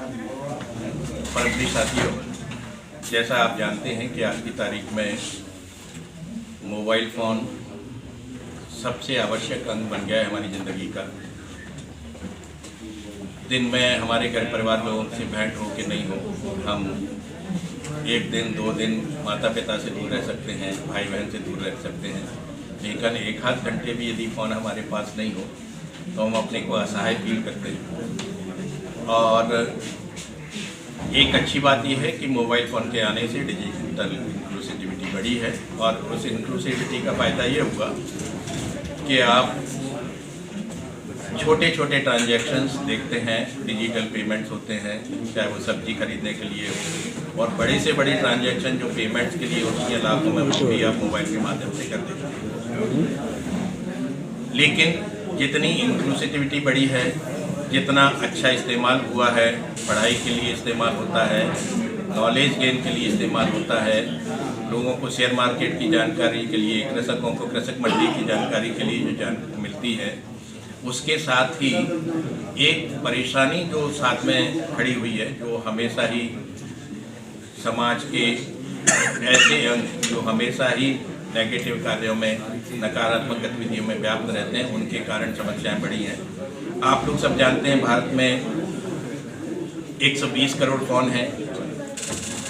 परमप्रिय साथियों, जैसा आप जानते हैं कि आज की तारीख में मोबाइल फ़ोन सबसे आवश्यक अंग बन गया है हमारी ज़िंदगी का। दिन में हमारे घर परिवार लोगों से भेंट हो कि नहीं हो, हम एक दिन 2 दिन माता पिता से दूर रह सकते हैं, भाई बहन से दूर रह सकते हैं, लेकिन एक आध घंटे भी यदि फ़ोन हमारे पास नहीं हो तो हम अपने को असहाय फील करते हैं। और एक अच्छी बात यह है कि मोबाइल फ़ोन के आने से डिजिटल इंक्लूसिविटी बढ़ी है, और उस इंक्लूसिविटी का फ़ायदा ये हुआ कि आप छोटे छोटे ट्रांजैक्शंस देखते हैं, डिजिटल पेमेंट्स होते हैं, चाहे वो सब्जी खरीदने के लिए हो, और बड़े से बड़ी ट्रांजैक्शन जो पेमेंट्स के लिए होती है लाखों में, वो भी आप मोबाइल के माध्यम से कर देते हैं। लेकिन जितनी इंक्लूसिविटी बढ़ी है, जितना अच्छा इस्तेमाल हुआ है, पढ़ाई के लिए इस्तेमाल होता है, नॉलेज गेन के लिए इस्तेमाल होता है, लोगों को शेयर मार्केट की जानकारी के लिए, कृषकों को कृषक मंडी की जानकारी के लिए जो जानकारी मिलती है, उसके साथ ही एक परेशानी जो साथ में खड़ी हुई है, जो हमेशा ही समाज के ऐसे अंग जो हमेशा ही नेगेटिव कार्यों में, नकारात्मक गतिविधियों में व्याप्त रहते हैं, उनके कारण समस्याएं बढ़ी हैं। आप लोग सब जानते हैं भारत में 120 करोड़ फ़ोन हैं।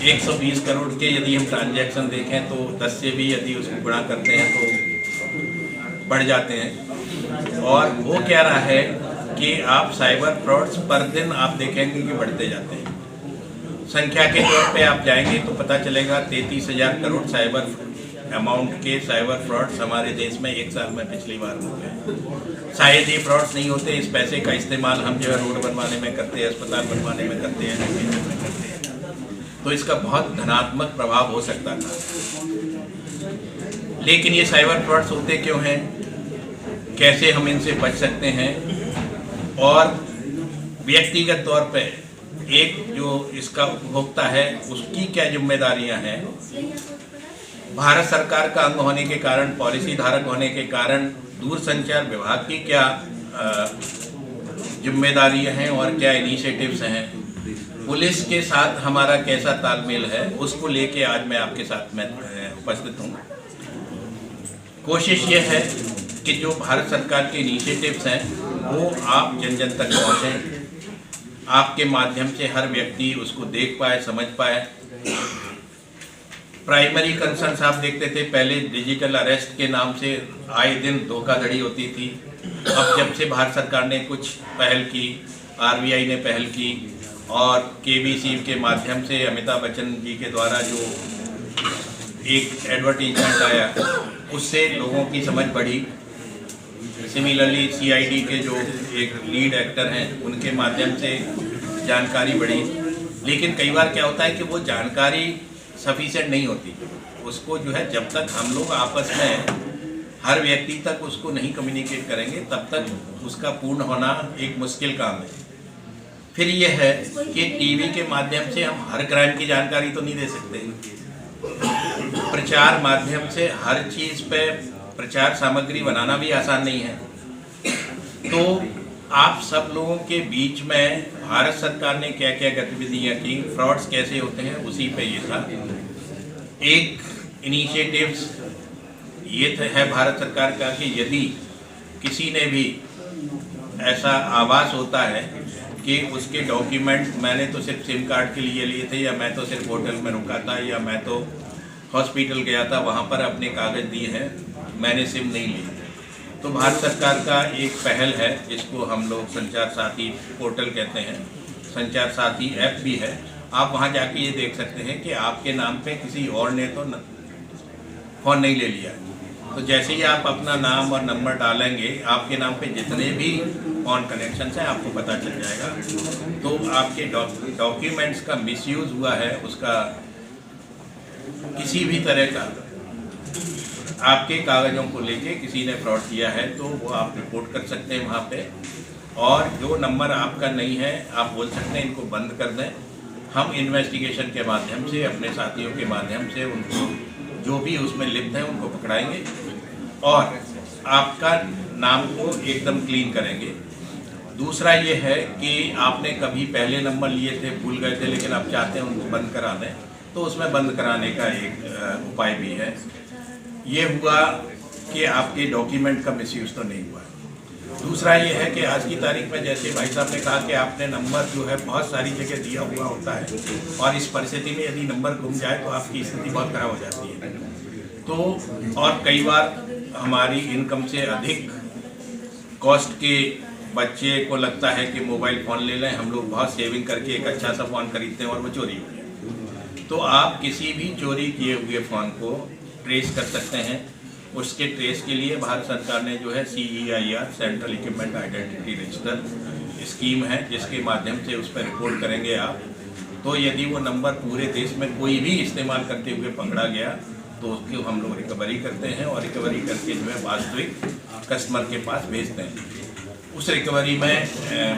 120 करोड़ के यदि हम ट्रांजैक्शन देखें तो 10 से भी यदि उसको गुणा करते हैं तो बढ़ जाते हैं। और वो कह रहा है कि आप साइबर फ्रॉड्स पर दिन आप देखेंगे कि बढ़ते जाते हैं। संख्या के तौर पे आप जाएंगे तो पता चलेगा 33,000 करोड़ साइबर अमाउंट के साइबर फ्रॉड्स हमारे देश में एक साल में पिछली बार हो गए। शायद ये फ्रॉड्स नहीं होते, इस पैसे का इस्तेमाल हम जो है रोड बनवाने में करते हैं, अस्पताल बनवाने में करते हैं, एजुकेशन में करते हैं, तो इसका बहुत धनात्मक प्रभाव हो सकता था। लेकिन ये साइबर फ्रॉड्स होते क्यों हैं, कैसे हम इनसे बच सकते हैं, और व्यक्तिगत तौर पे एक जो इसका उपभोक्ता है उसकी क्या जिम्मेदारियां हैं, भारत सरकार का अंग होने के कारण, पॉलिसी धारक होने के कारण दूरसंचार विभाग की क्या जिम्मेदारियां हैं और क्या इनिशिएटिव्स हैं, पुलिस के साथ हमारा कैसा तालमेल है, उसको लेके आज मैं आपके साथ में उपस्थित हूँ। कोशिश ये है कि जो भारत सरकार के इनिशिएटिव्स हैं वो आप जन जन तक पहुँचें, आपके माध्यम से हर व्यक्ति उसको देख पाए, समझ पाए। प्राइमरी कंसर्न्स आप देखते थे, पहले डिजिटल अरेस्ट के नाम से आए दिन धोखाधड़ी होती थी। अब जब से भारत सरकार ने कुछ पहल की, आरबीआई ने पहल की, और केबीसी के माध्यम से अमिताभ बच्चन जी के द्वारा जो एक एडवर्टीजमेंट आया, उससे लोगों की समझ बढ़ी। सिमिलरली सीआईडी के जो एक लीड एक्टर हैं, उनके माध्यम से जानकारी बढ़ी। लेकिन कई बार क्या होता है कि वो जानकारी सफिशिएंट नहीं होती, उसको जो है जब तक हम लोग आपस में हर व्यक्ति तक उसको नहीं कम्युनिकेट करेंगे तब तक उसका पूर्ण होना एक मुश्किल काम है। फिर ये है कि टीवी के माध्यम से हम हर क्राइम की जानकारी तो नहीं दे सकते। प्रचार माध्यम से हर चीज़ पे प्रचार सामग्री बनाना भी आसान नहीं है। तो आप सब लोगों के बीच में भारत सरकार ने क्या क्या गतिविधियां की, फ्रॉड्स कैसे होते हैं, उसी पे ये था। एक इनिशिएटिव्स ये है भारत सरकार का कि यदि किसी ने भी ऐसा आभास होता है कि उसके डॉक्यूमेंट, मैंने तो सिर्फ सिम कार्ड के लिए लिए थे, या मैं तो सिर्फ होटल में रुका था, या मैं तो हॉस्पिटल गया था, वहाँ पर अपने कागज़ दिए हैं, मैंने सिम नहीं ली। तो भारत सरकार का एक पहल है, जिसको हम लोग संचार साथी पोर्टल कहते हैं, संचार साथी ऐप भी है। आप वहां जाके ये देख सकते हैं कि आपके नाम पे किसी और ने तो फ़ोन नहीं ले लिया। तो जैसे ही आप अपना नाम और नंबर डालेंगे, आपके नाम पे जितने भी फ़ोन कनेक्शन हैं आपको पता चल जाएगा। तो आपके डॉक्यूमेंट्स का मिसयूज़ हुआ है, उसका किसी भी तरह का आपके कागज़ों को लेके किसी ने फ्रॉड किया है तो वो आप रिपोर्ट कर सकते हैं वहाँ पे। और जो नंबर आपका नहीं है आप बोल सकते हैं इनको बंद कर दें। हम इन्वेस्टिगेशन के माध्यम से, अपने साथियों के माध्यम से उनको जो भी उसमें लिप्त हैं उनको पकड़ाएंगे और आपका नाम को एकदम क्लीन करेंगे। दूसरा ये है कि आपने कभी पहले नंबर लिए थे, भूल गए थे, लेकिन आप चाहते हैं उनको बंद करा दें, तो उसमें बंद कराने का एक उपाय भी है। ये हुआ कि आपके डॉक्यूमेंट का मिसयूज़ तो नहीं हुआ। दूसरा ये है कि आज की तारीख में, जैसे भाई साहब ने कहा कि आपने नंबर जो है बहुत सारी जगह दिया हुआ होता है, और इस परिस्थिति में यदि नंबर गुम जाए तो आपकी स्थिति बहुत खराब हो जाती है। तो और कई बार हमारी इनकम से अधिक कॉस्ट के बच्चे को लगता है कि मोबाइल फ़ोन ले लें, हम लोग बहुत सेविंग करके एक अच्छा सा फ़ोन खरीदते हैं और वो चोरी हो गया। तो आप किसी भी चोरी किए हुए फ़ोन को ट्रेस कर सकते हैं। उसके ट्रेस के लिए भारत सरकार ने जो है CEIR, central equipment identity register scheme है, जिसके माध्यम से उस पर रिपोर्ट करेंगे आप, तो यदि वो नंबर पूरे देश में कोई भी इस्तेमाल करते हुए पकड़ा गया तो उसकी हम लोग रिकवरी करते हैं, और रिकवरी करके जो है वास्तविक कस्टमर के पास भेजते हैं। उस रिकवरी में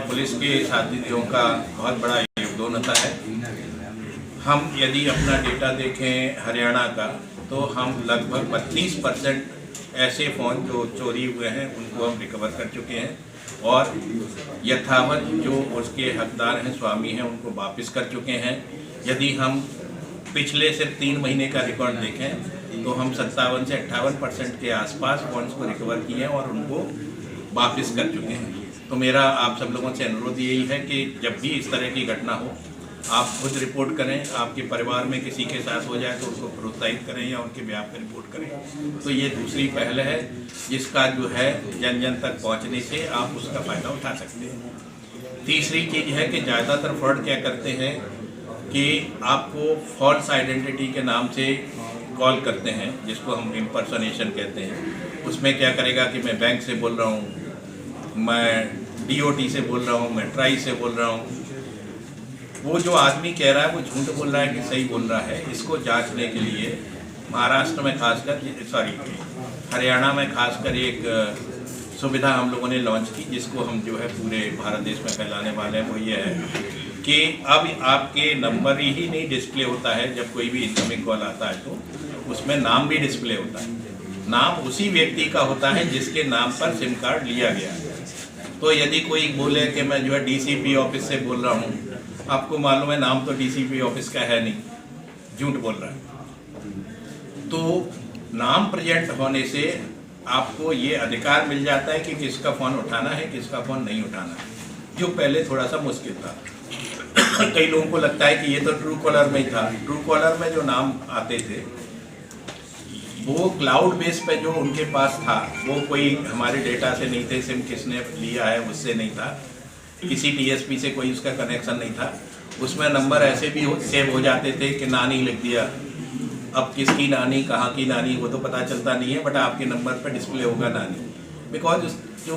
पुलिस के साथियों का बहुत बड़ा योगदान होता है। हम यदि अपना डेटा देखें हरियाणा का, तो हम लगभग 32% ऐसे फ़ोन जो चोरी हुए हैं उनको हम रिकवर कर चुके हैं, और यथावत जो उसके हकदार हैं, स्वामी हैं, उनको वापस कर चुके हैं। यदि हम पिछले सिर्फ 3 महीने का रिकॉर्ड देखें तो हम 57 से 58% के आसपास फ़ोन्स को रिकवर किए हैं और उनको वापस कर चुके हैं। तो मेरा आप सब लोगों से अनुरोध यही है कि जब भी इस तरह की घटना हो, आप खुद रिपोर्ट करें। आपके परिवार में किसी के साथ हो जाए तो उसको प्रोत्साहित करें या उनके ब्याह पर रिपोर्ट करें। तो ये दूसरी पहल है जिसका जो है जन जन तक पहुंचने से आप उसका फ़ायदा उठा सकते हैं। तीसरी चीज़ है कि ज़्यादातर फ्रॉड क्या करते हैं कि आपको फॉल्स आइडेंटिटी के नाम से कॉल करते हैं, जिसको हम इम्पर्सनेशन कहते हैं। उसमें क्या करेगा कि मैं बैंक से बोल रहा हूँ, मैं DOT से बोल रहा हूँ, मैं ट्राई से बोल रहा हूँ। वो जो आदमी कह रहा है वो झूठ बोल रहा है कि सही बोल रहा है, इसको जांचने के लिए महाराष्ट्र में हरियाणा में खासकर एक सुविधा हम लोगों ने लॉन्च की, जिसको हम जो है पूरे भारत देश में फैलाने वाले हैं। वो ये है कि अब आपके नंबर ही नहीं डिस्प्ले होता है, जब कोई भी इनकमिंग कॉल आता है तो उसमें नाम भी डिस्प्ले होता है। नाम उसी व्यक्ति का होता है जिसके नाम पर सिम कार्ड लिया गया है। तो यदि कोई बोले कि मैं जो है DCP ऑफिस से बोल रहा हूँ, आपको मालूम है नाम तो DCP ऑफिस का है नहीं, झूठ बोल रहा है। तो नाम प्रेजेंट होने से आपको ये अधिकार मिल जाता है कि किसका फ़ोन उठाना है, किसका फ़ोन नहीं उठाना है, जो पहले थोड़ा सा मुश्किल था। कई लोगों को लगता है कि ये तो ट्रू कॉलर में ही था। ट्रू कॉलर में जो नाम आते थे वो क्लाउड बेस पे जो उनके पास था, वो कोई हमारे डेटा से नहीं थे, सिम किसने लिया है उससे नहीं था, किसी TSP से कोई उसका कनेक्शन नहीं था। उसमें नंबर ऐसे भी सेव हो जाते थे कि नानी लिख दिया। अब किसकी नानी, कहाँ की नानी, वो तो पता चलता नहीं है, बट आपके नंबर पर डिस्प्ले होगा नानी, बिकॉज जो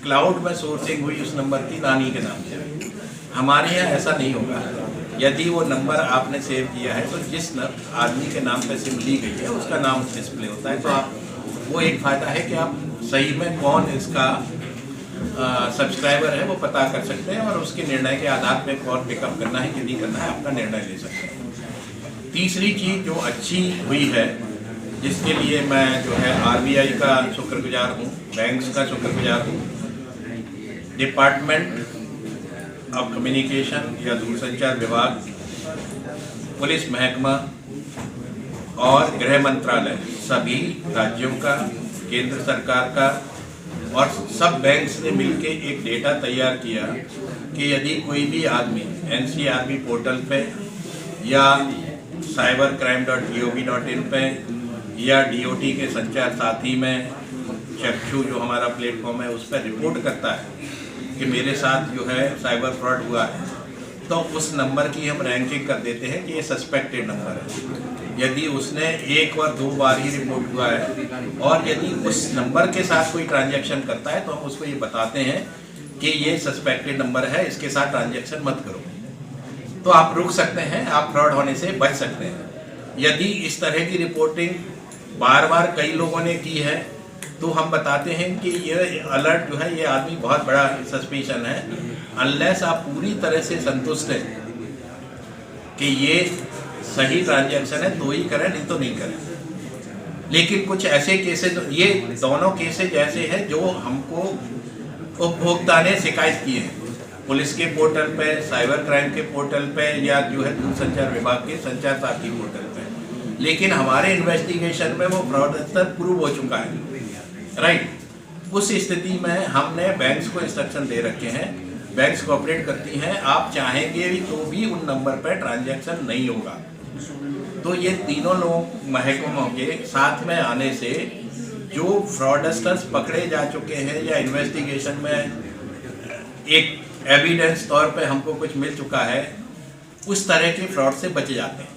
क्लाउड में सोर्सिंग हुई उस नंबर की नानी के नाम से। हमारे यहाँ ऐसा नहीं होगा। यदि वो नंबर आपने सेव किया है तो जिस आदमी के नाम पे सिम ली गई है उसका नाम डिस्प्ले होता है। तो आप वो एक फ़ायदा है कि आप सही में कौन इसका सब्सक्राइबर है वो पता कर सकते हैं, और उसके निर्णय के आधार पर कौन पिकअप करना है कि नहीं करना है आपका निर्णय ले सकते हैं। तीसरी चीज़ जो अच्छी हुई है, जिसके लिए मैं जो है RBI का शुक्रगुजार हूँ, बैंक्स का शुक्रगुजार हूँ, डिपार्टमेंट ऑफ कम्युनिकेशन या दूरसंचार विभाग, पुलिस महकमा और गृह मंत्रालय, सभी राज्यों का, केंद्र सरकार का और सब बैंक्स ने मिलकर एक डेटा तैयार किया कि यदि कोई भी आदमी NCRB पोर्टल पे या cybercrime.gov.in पे या DOT के संचार साथी में चक्षु जो हमारा प्लेटफॉर्म है उस पर रिपोर्ट करता है कि मेरे साथ जो है साइबर फ्रॉड हुआ है, तो उस नंबर की हम रैंकिंग कर देते हैं कि ये सस्पेक्टेड नंबर है। यदि उसने 1 और 2 बार ही रिपोर्ट हुआ है और यदि उस नंबर के साथ कोई ट्रांजैक्शन करता है तो हम उसको ये बताते हैं कि ये सस्पेक्टेड नंबर है, इसके साथ ट्रांजैक्शन मत करो। तो आप रुक सकते हैं, आप फ्रॉड होने से बच सकते हैं। यदि इस तरह की रिपोर्टिंग बार बार कई लोगों ने की है तो हम बताते हैं कि ये अलर्ट जो है, ये आदमी बहुत बड़ा सस्पिशन है। अनलेस आप पूरी तरह से संतुष्ट हैं कि ये सही ट्रांजैक्शन है तो ही करें, नहीं तो नहीं करें। लेकिन कुछ ऐसे केसेज, ये दोनों केसेज ऐसे हैं जो हमको उपभोक्ता ने शिकायत की है पुलिस के पोर्टल पे, साइबर क्राइम के पोर्टल पे, या जो है दूरसंचार विभाग के संचार साथी पोर्टल पे, लेकिन हमारे इन्वेस्टिगेशन में वो फ्रॉडस्टर प्रूव हो चुका है, राइट। उस स्थिति में हमने बैंक्स को इंस्ट्रक्शन दे रखे हैं, बैंक्स कोऑपरेट करती हैं, आप चाहेंगे भी तो भी उन नंबर पर ट्रांजैक्शन नहीं होगा। तो ये तीनों लोग महकमों के साथ में आने से जो फ्रॉडस्टर्स पकड़े जा चुके हैं या इन्वेस्टिगेशन में एक एविडेंस तौर पे हमको कुछ मिल चुका है, उस तरह के फ्रॉड से बचे जाते हैं।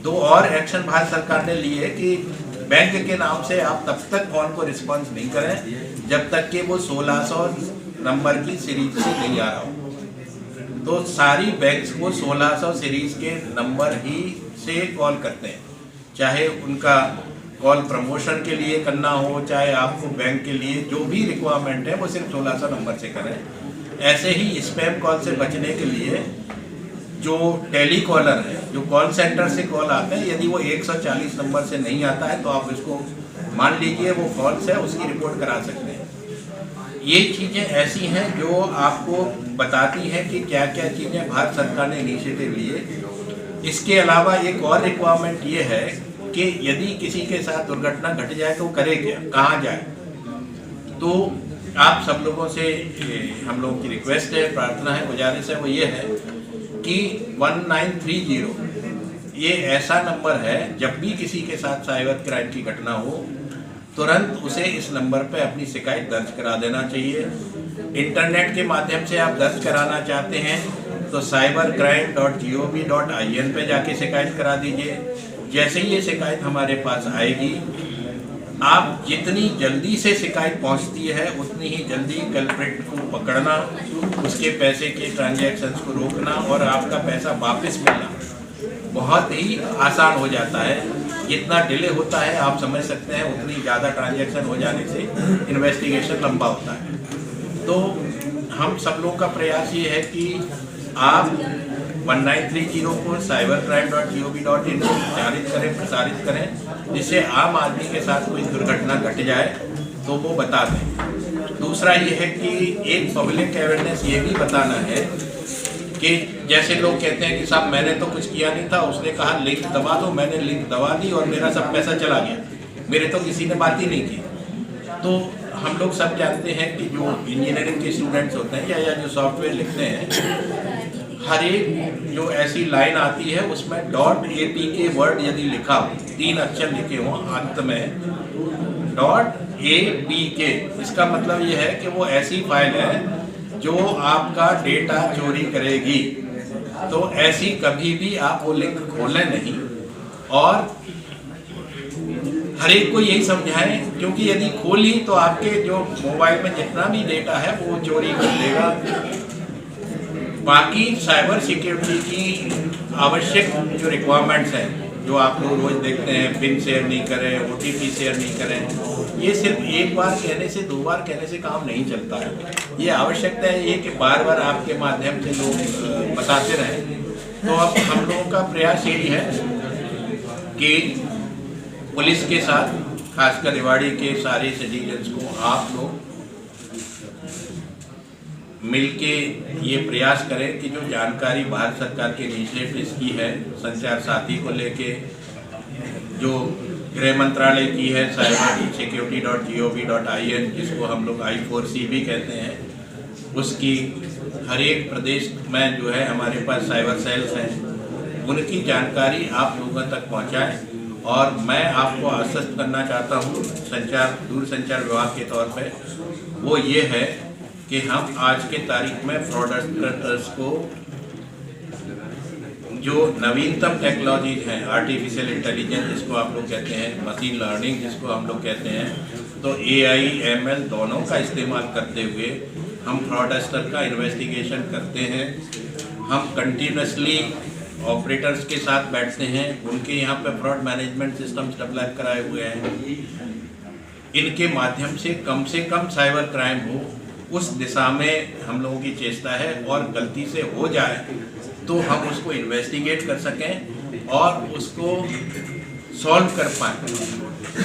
दो और एक्शन भारत सरकार ने लिए कि बैंक के नाम से आप तब तक फोन को रिस्पॉन्स नहीं करें जब तक कि वो 1600 नंबर की सीरीज से नहीं आ रहा हो। तो सारी बैंक्स को 1600 सीरीज के नंबर ही से कॉल करते हैं, चाहे उनका कॉल प्रमोशन के लिए करना हो, चाहे आपको बैंक के लिए जो भी रिक्वायरमेंट है वो सिर्फ 1600 नंबर से करें। ऐसे ही स्पैम कॉल से बचने के लिए जो टेली कॉलर है, जो कॉल सेंटर से कॉल आते हैं, यदि वो 140 नंबर से नहीं आता है तो आप इसको मान लीजिए वो फॉल्स है, उसकी रिपोर्ट करा सकते हैं। ये चीज़ें ऐसी हैं जो आपको बताती हैं कि क्या क्या चीज़ें भारत सरकार ने इनिशिएटिव लिए। इसके अलावा एक और रिक्वायरमेंट ये है कि यदि किसी के साथ दुर्घटना घट जाए तो करे क्या, कहाँ जाए। तो आप सब लोगों से हम लोगों की रिक्वेस्ट है, प्रार्थना है, गुजारिश है, वो ये है कि 1930 ये ऐसा नंबर है, जब भी किसी के साथ साइबर क्राइम की घटना हो तुरंत उसे इस नंबर पे अपनी शिकायत दर्ज करा देना चाहिए। इंटरनेट के माध्यम से आप दर्ज कराना चाहते हैं तो cybercrime.gov.in पे जाके शिकायत करा दीजिए। जैसे ही ये शिकायत हमारे पास आएगी, आप जितनी जल्दी से शिकायत पहुंचती है उतनी ही जल्दी कल्प्रिट को पकड़ना, उसके पैसे के ट्रांजैक्शंस को रोकना और आपका पैसा वापस मिलना बहुत ही आसान हो जाता है। जितना डिले होता है आप समझ सकते हैं, उतनी ज़्यादा ट्रांजैक्शन हो जाने से इन्वेस्टिगेशन लंबा होता है। तो हम सब लोगों का प्रयास ये है कि आप 1930 को cybercrime.gov.in प्रसारित करें, जिससे आम आदमी के साथ कोई दुर्घटना घट जाए तो वो बता दें। दूसरा ये है कि एक पब्लिक अवेयरनेस ये भी बताना है कि जैसे लोग कहते हैं कि साहब मैंने तो कुछ किया नहीं था, उसने कहा लिंक दबा दो, मैंने लिंक दबा दी और मेरा सब पैसा चला गया, मेरे तो किसी ने बात ही नहीं की। तो हम लोग सब जानते हैं कि जो इंजीनियरिंग के स्टूडेंट्स होते हैं या जो सॉफ्टवेयर लिखते हैं, हर एक जो ऐसी लाइन आती है उसमें .apk वर्ड यदि लिखा हो, 3 अक्षर लिखे हों अंत में .apk, इसका मतलब ये है कि वो ऐसी फाइल है जो आपका डेटा चोरी करेगी। तो ऐसी कभी भी आप वो लिंक खोलें नहीं और हर एक को यही समझाएं, क्योंकि यदि खोली तो आपके जो मोबाइल में जितना भी डेटा है वो चोरी कर लेगा। बाकी साइबर सिक्योरिटी की आवश्यक जो रिक्वायरमेंट्स हैं, जो आप लोग रोज देखते हैं, पिन शेयर नहीं करें, OTP शेयर नहीं करें, ये सिर्फ एक बार कहने से 2 बार कहने से काम नहीं चलता है। ये आवश्यकता है ये कि बार बार आपके माध्यम से लोग बताते रहें। तो अब हम लोगों का प्रयास यही है कि पुलिस के साथ, खासकर रेवाड़ी के सारे सिटीजन्स को आप लोग मिलके ये प्रयास करें कि जो जानकारी भारत सरकार के इनिशिएटिव्स की है, संचार साथी को लेके, जो गृह मंत्रालय की है cybersecurity.gov.in, जिसको हम लोग I4C भी कहते हैं, उसकी हर एक प्रदेश में जो है हमारे पास साइबर सेल्स हैं, उनकी जानकारी आप लोगों तक पहुंचाएं। और मैं आपको आश्वस्त करना चाहता हूं दूरसंचार विभाग के तौर पे, वो ये है कि हम आज के तारीख में फ्रॉडस्टर्स को जो नवीनतम टेक्नोलॉजीज हैं, आर्टिफिशियल इंटेलिजेंस जिसको आप लोग कहते हैं, मशीन लर्निंग जिसको हम लोग कहते हैं, तो AI ML दोनों का इस्तेमाल करते हुए हम फ्रॉडस्टर का इन्वेस्टिगेशन करते हैं। हम कंटिन्यूसली ऑपरेटर्स के साथ बैठते हैं, उनके यहाँ पे फ्रॉड मैनेजमेंट सिस्टम्स डेवलप कराए हुए हैं। इनके माध्यम से कम साइबर क्राइम हो, उस दिशा में हम लोगों की चेष्टा है, और गलती से हो जाए तो हम उसको इन्वेस्टिगेट कर सकें और उसको सॉल्व कर पाएँ।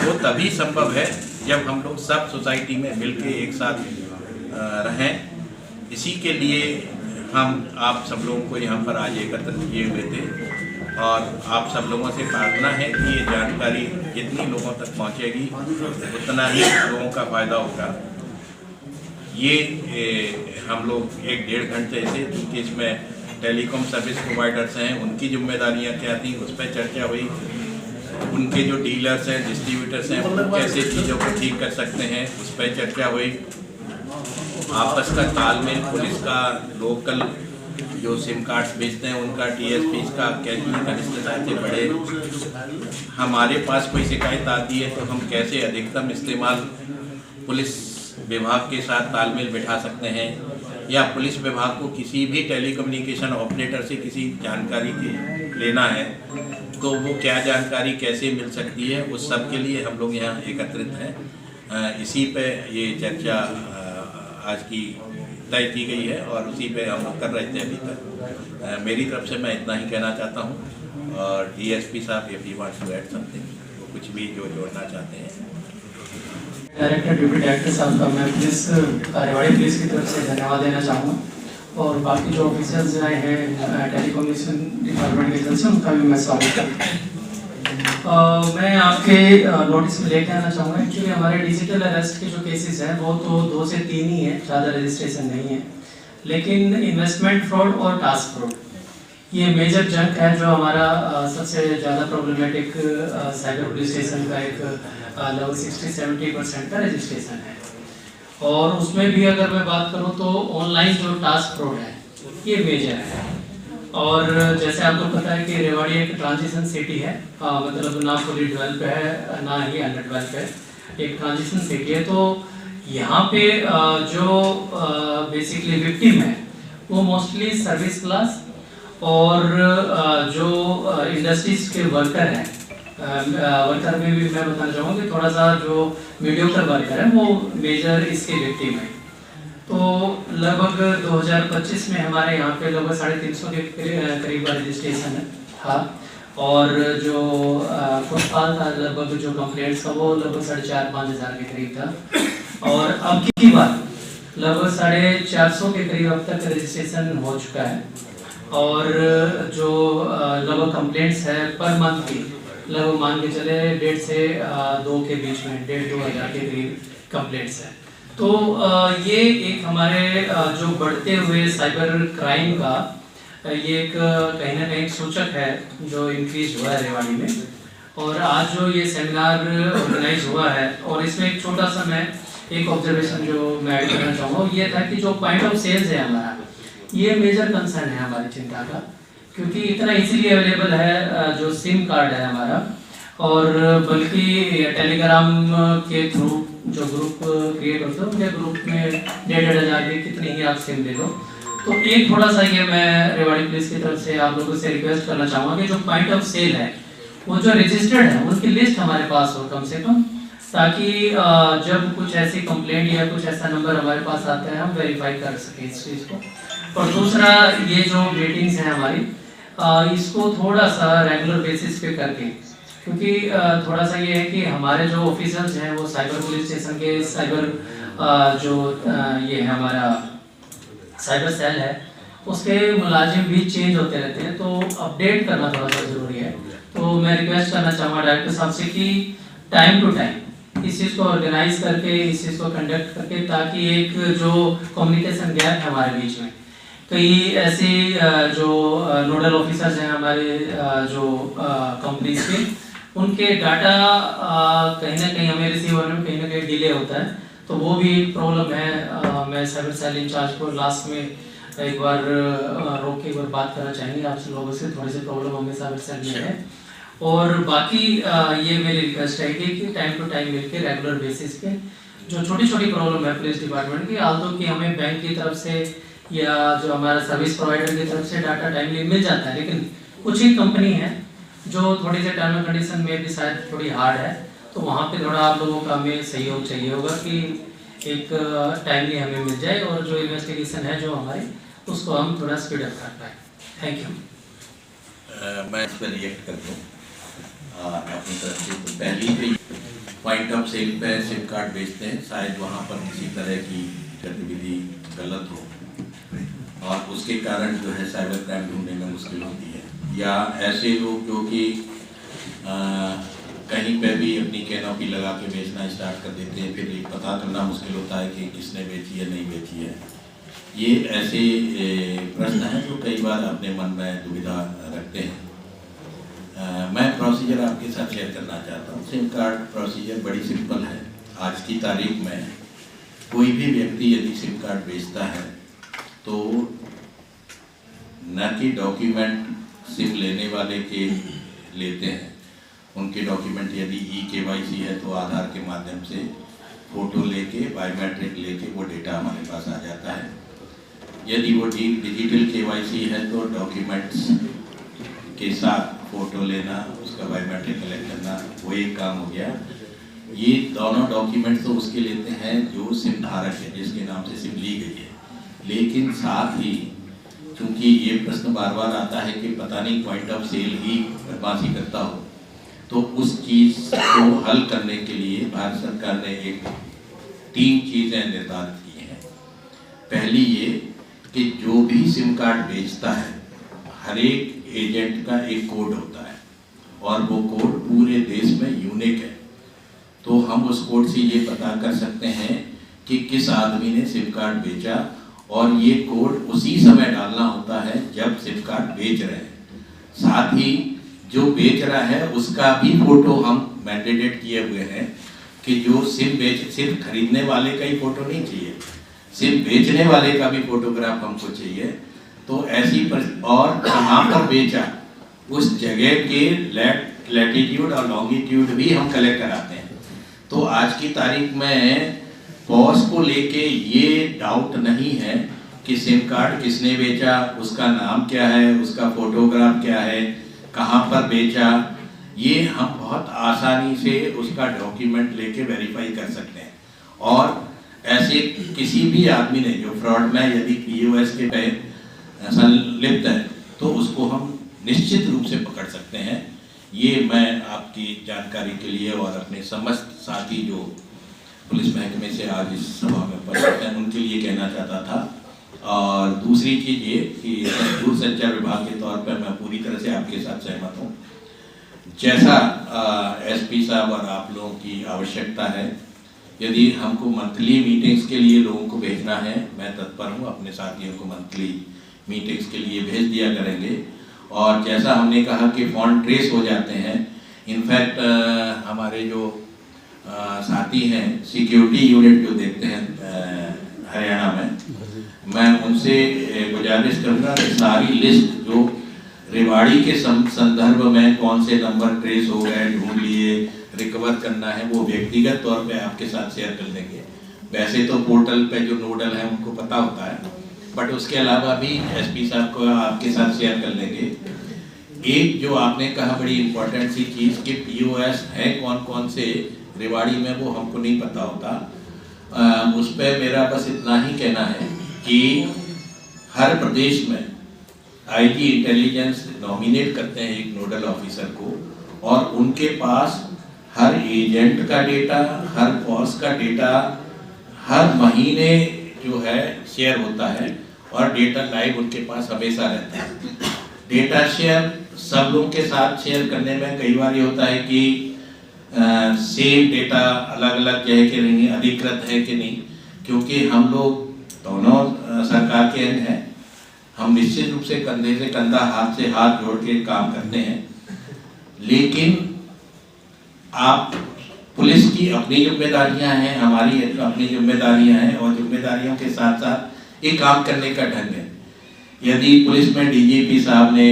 वो तभी संभव है जब हम लोग सब सोसाइटी में मिलके एक साथ रहें। इसी के लिए हम आप सब लोगों को यहाँ पर आज एकत्रित किए हुए थे और आप सब लोगों से प्रार्थना है कि ये जानकारी जितनी लोगों तक पहुँचेगी उतना ही लोगों का फ़ायदा होगा। ये हम लोग 1-1.5 घंटे से, क्योंकि इसमें टेलीकॉम सर्विस प्रोवाइडर्स हैं उनकी जिम्मेदारियां क्या थी उस पर चर्चा हुई, उनके जो डीलर्स हैं डिस्ट्रीब्यूटर्स हैं वो कैसे चीज़ों को ठीक कर सकते हैं उस पर चर्चा हुई। आपस का तालमेल, पुलिस का लोकल जो सिम कार्ड्स बेचते हैं उनका, TSPs का कैसे कनिष्ठता से बढ़े, हमारे पास कोई शिकायत आती है तो हम कैसे अधिकतम इस्तेमाल पुलिस विभाग के साथ तालमेल बिठा सकते हैं, या पुलिस विभाग को किसी भी टेलीकम्युनिकेशन ऑपरेटर से किसी जानकारी की लेना है तो वो क्या जानकारी कैसे मिल सकती है, उस सब के लिए हम लोग यहाँ एकत्रित हैं। इसी पे ये चर्चा आज की तय की गई है और उसी पे हम लोग कर रहे थे अभी तक। मेरी तरफ से मैं इतना ही कहना चाहता हूँ और DSP साहब if he wants to add something, वो कुछ भी जो जोड़ना चाहते हैं। डायरेक्टर डिप्टी डायरेक्टर साहब का मैं रेवाड़ी पुलिस की तरफ से धन्यवाद देना चाहूँगा और बाकी जो ऑफिसर्स आए हैं टेलीकम्युनिकेशन डिपार्टमेंट की तरफ से उनका भी मैं स्वागत करता हूँ। मैं आपके नोटिस में लेके आना चाहूँगा, एक्चुअली हमारे डिजिटल अरेस्ट के जो केसेस हैं वो तो 2 से 3 ही हैं, ज़्यादा रजिस्ट्रेशन नहीं है, लेकिन इन्वेस्टमेंट फ्रॉड और टास्क फ्रॉड ये मेजर जंक है जो हमारा सबसे ज़्यादा प्रॉब्लमेटिक साइबर पुलिस स्टेशन का एक लगभग 60-70% का रजिस्ट्रेशन है। और उसमें भी अगर मैं बात करूं तो ऑनलाइन जो टास्क फ्रॉड है ये मेजर है। और जैसे आपको पता है कि रेवाड़ी एक ट्रांजिशन सिटी है, मतलब ना फुली डेवलप है ना ही अंडर डेवलप है, एक ट्रांजिशन सिटी है। तो यहाँ पे जो बेसिकली विक्टिम है वो मोस्टली सर्विस क्लास और जो इंडस्ट्रीज के वर्कर हैं, वर्कर में भी मैं बताना चाहूँगा कि थोड़ा सा जो मीडियोकर वर्कर है वो मेजर इसके विक्टिम है। तो लगभग 2025 में हमारे यहाँ पे लगभग 350 के करीब रजिस्ट्रेशन था और जो फुटफॉल था लगभग जो कंप्लेंट्स था वो लगभग 4,500-5,000 के करीब था। और अब की बात लगभग 450 के करीब अब तक रजिस्ट्रेशन हो चुका है और जो लगभग कंप्लेंट्स है पर मंथ की लगभग मान के चले 1.5 से 2 के बीच में 1,500-2 हज़ार के करीब कंप्लेंट्स है। तो ये एक हमारे जो बढ़ते हुए साइबर क्राइम का ये एक कहीं ना कहीं सूचक है जो इंक्रीज हुआ है रेवाड़ी में। और आज जो ये सेमिनार ऑर्गेनाइज हुआ है और इसमें एक छोटा सा मैं एक ऑब्जर्वेशन जो मैं ऐड करना चाहूँगा ये था कि जो पॉइंट ऑफ सेल्स है हमारा ये मेजर कंसर्न है हमारी चिंता का, क्योंकि इतना इजीली अवेलेबल है जो सिम कार्ड है हमारा, और बल्कि टेलीग्राम के थ्रू जो ग्रुप क्रिएट होते हैं उनके ग्रुप में 1,500 हज़ार के कितने ही आप सिम ले लो। तो एक थोड़ा सा ये मैं रेवाड़ी पुलिस की तरफ से आप लोगों से रिक्वेस्ट करना चाहूँगा कि जो पॉइंट ऑफ सेल है वो जो रजिस्टर्ड है उनकी लिस्ट हमारे पास हो कम से कम, ताकि जब कुछ ऐसी कंप्लेंट या कुछ ऐसा नंबर हमारे पास आता है हम वेरीफाई कर सकें इस चीज़ को। और दूसरा ये जो मीटिंग्स हैं हमारी इसको थोड़ा सा रेगुलर बेसिस पे करके, क्योंकि थोड़ा सा ये है कि हमारे जो ऑफिसर्स हैं वो साइबर पुलिस स्टेशन के साइबर जो ये है हमारा साइबर सेल है उसके मुलाजिम भी चेंज होते रहते हैं, तो अपडेट करना थोड़ा सा ज़रूरी है। तो मैं रिक्वेस्ट करना चाहूँगा डायरेक्टर साहब से कि टाइम टू टाइम इस चीज़ को ऑर्गेनाइज करके इस चीज़ को कंडक्ट करके, ताकि एक जो कम्युनिकेशन गैप है हमारे बीच में, कई ऐसे जो नोडल ऑफिसर्स हैं हमारे जो कंपनीज के, उनके डाटा कहीं ना कहीं हमें रिसीव होने में कहीं ना कहीं डिले होता है, तो वो भी प्रॉब्लम है। मैं साइबर सेल इंचार्ज को लास्ट में एक बार रोक के एक बार बात करना चाहेंगे आप लोगों से, थोड़ी सी प्रॉब्लम हमें साइबर सेल में है। और बाकी ये मेरी रिक्वेस्ट है कि टाइम टू टाइम मिलकर रेगुलर बेसिस पे जो छोटी छोटी प्रॉब्लम है पुलिस डिपार्टमेंट की, आल्दो कि हमें बैंक की तरफ से या जो हमारा सर्विस प्रोवाइडर की तरफ से डाटा टाइमली मिल जाता है, लेकिन कुछ ही कंपनी है जो थोड़ी सी टर्म एंड कंडीशन में भी शायद थोड़ी हार्ड है, तो वहाँ पे थोड़ा आप लोगों का हमें सहयोग चाहिए होगा कि एक टाइमली हमें मिल जाए और जो इन्वेस्टिगेशन है जो हमारी उसको हम थोड़ा स्पीड अप कर पाए। Thank you. मैं इस पर रिएक्ट कर दूँ अपनी तरफ से। तो पहली भी पॉइंट ऑफ सेल पे सिम कार्ड बेचते हैं, शायद वहाँ पर किसी तरह की गतिविधि गलत हो और उसके कारण जो है साइबर क्राइम ढूंढने में मुश्किल होती है, या ऐसे लोग जो कि कहीं पे भी अपनी कैनोपी लगा के बेचना स्टार्ट कर देते हैं, फिर पता करना मुश्किल होता है कि किसने बेची है नहीं बेची है। ये ऐसे प्रश्न हैं जो कई बार अपने मन में दुविधा रखते हैं। मैं प्रोसीजर आपके साथ शेयर करना चाहता हूँ। सिम कार्ड प्रोसीजर बड़ी सिंपल है। आज की तारीख में कोई भी व्यक्ति यदि सिम कार्ड बेचता है तो न कि डॉक्यूमेंट सिम लेने वाले के लेते हैं, उनके डॉक्यूमेंट यदि KYC है तो आधार के माध्यम से फ़ोटो लेके बायोमेट्रिक लेके वो डेटा हमारे पास आ जाता है। यदि वो डिजिटल KYC है तो डॉक्यूमेंट्स के साथ फ़ोटो लेना, उसका बायोमेट्रिक कलेक्ट करना, वो एक काम हो गया। ये दोनों डॉक्यूमेंट्स तो उसके लेते हैं जो सिम धारक है, जिसके नाम से सिम ली गई है। लेकिन साथ ही चूँकि ये प्रश्न बार बार आता है कि पता नहीं पॉइंट ऑफ सेल ही बदमाशी करता हो, तो उस चीज़ को हल करने के लिए भारत सरकार ने एक 3 चीज़ें निर्धारित की हैं। पहली ये कि जो भी सिम कार्ड बेचता है, हर एक एजेंट का एक कोड होता है और वो कोड पूरे देश में यूनिक है। तो हम उस कोड से ये पता कर सकते हैं कि किस आदमी ने सिम कार्ड बेचा, और ये कोड उसी समय डालना होता है जब सिम कार्ड बेच रहे हैं। साथ ही जो बेच रहा है उसका भी फोटो हम मैंडेटेड किए हुए हैं कि जो सिर्फ खरीदने वाले का ही फोटो नहीं चाहिए, सिम बेचने वाले का भी फोटोग्राफ हमको चाहिए। तो ऐसी और कहाँ पर बेचा उस जगह के लैटिट्यूड और लॉन्गिट्यूड भी हम कलेक्ट कराते हैं। तो आज की तारीख में पॉस को लेके ये डाउट नहीं है कि सिम कार्ड किसने बेचा, उसका नाम क्या है, उसका फोटोग्राफ क्या है, कहाँ पर बेचा। ये हम बहुत आसानी से उसका डॉक्यूमेंट लेके वेरीफाई कर सकते हैं। और ऐसे किसी भी आदमी ने जो फ्रॉड में यदि POS के पे संलिप्त है तो उसको हम निश्चित रूप से पकड़ सकते हैं। ये मैं आपकी जानकारी के लिए और अपने समस्त साथी जो पुलिस महकमे से आज इस सभा में उपस्थित हैं उनके लिए कहना चाहता था। और दूसरी चीज़ ये कि दूरसंचार विभाग के तौर पर मैं पूरी तरह से आपके साथ सहमत हूँ। जैसा SP साहब और आप लोगों की आवश्यकता है, यदि हमको मंथली मीटिंग्स के लिए लोगों को भेजना है, मैं तत्पर हूँ। अपने साथियों को मंथली मीटिंग्स के लिए भेज दिया करेंगे। और जैसा हमने कहा कि फोन ट्रेस हो जाते हैं, इनफैक्ट हमारे जो साथी हैं सिक्योरिटी यूनिट जो देखते हैं हरियाणा में, मैं उनसे गुजारिश करूँगा कि सारी लिस्ट जो रेवाड़ी के संदर्भ में कौन से नंबर ट्रेस हो गए, ढूंढ लिए, रिकवर करना है, वो व्यक्तिगत तौर पे आपके साथ शेयर कर देंगे। वैसे तो पोर्टल पे जो नोडल है उनको पता होता है, बट उसके अलावा भी SP साहब को आपके साथ शेयर कर लेंगे। एक जो आपने कहा बड़ी इम्पोर्टेंट सी चीज़ कि POS है कौन कौन से रेवाड़ी में, वो हमको नहीं पता होता। उस पर मेरा बस इतना ही कहना है कि हर प्रदेश में IG इंटेलिजेंस नॉमिनेट करते हैं एक नोडल ऑफिसर को, और उनके पास हर एजेंट का डेटा, हर पॉस का डेटा हर महीने जो है शेयर होता है, और डेटा लाइव उनके पास हमेशा रहता है। डेटा शेयर सब लोगों के साथ शेयर करने में कई बार ये होता है कि सेम डेटा अलग अलग है कि नहीं, अधिकृत है कि नहीं, क्योंकि हम लोग दोनों सरकार के अंग हैं। हम निश्चित रूप से कंधे से कंधा, हाथ से हाथ जोड़ के काम करते हैं। लेकिन आप पुलिस की अपनी जिम्मेदारियां हैं, हमारी अपनी जिम्मेदारियां हैं, और जिम्मेदारियों के साथ साथ ये काम करने का ढंग है। यदि पुलिस में DGP साहब ने,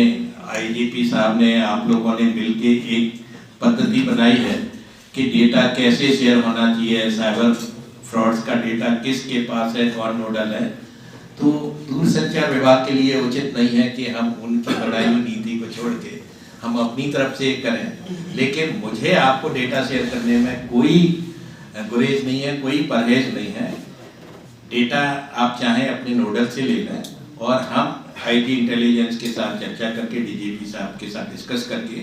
IGP साहब ने, आप लोगों ने मिलके एक पद्धति बनाई है कि डेटा कैसे शेयर होना चाहिए, साइबर फ्रॉड्स का डेटा किसके पास है, कौन नोडल है, तो दूरसंचार विभाग के लिए उचित नहीं है कि हम उनकी बनाई हुई नीति को छोड़ के हम अपनी तरफ से करें। लेकिन मुझे आपको डेटा शेयर करने में कोई गुरेज नहीं है, कोई परहेज नहीं है। डेटा आप चाहें अपने नोडल से ले लें, और हम IG इंटेलिजेंस के साथ चर्चा करके, DGP साहब के साथ डिस्कस करके,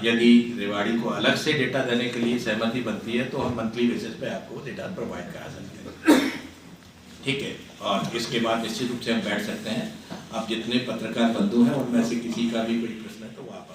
यदि रेवाड़ी को अलग से डेटा देने के लिए सहमति बनती है तो हम मंथली बेसिस पे आपको डेटा प्रोवाइड करा सकते हैं। ठीक है, और इसके बाद निश्चित रूप से हम बैठ सकते हैं। आप जितने पत्रकार बंधु हैं उनमें से किसी का भी कोई प्रश्न है तो वो आप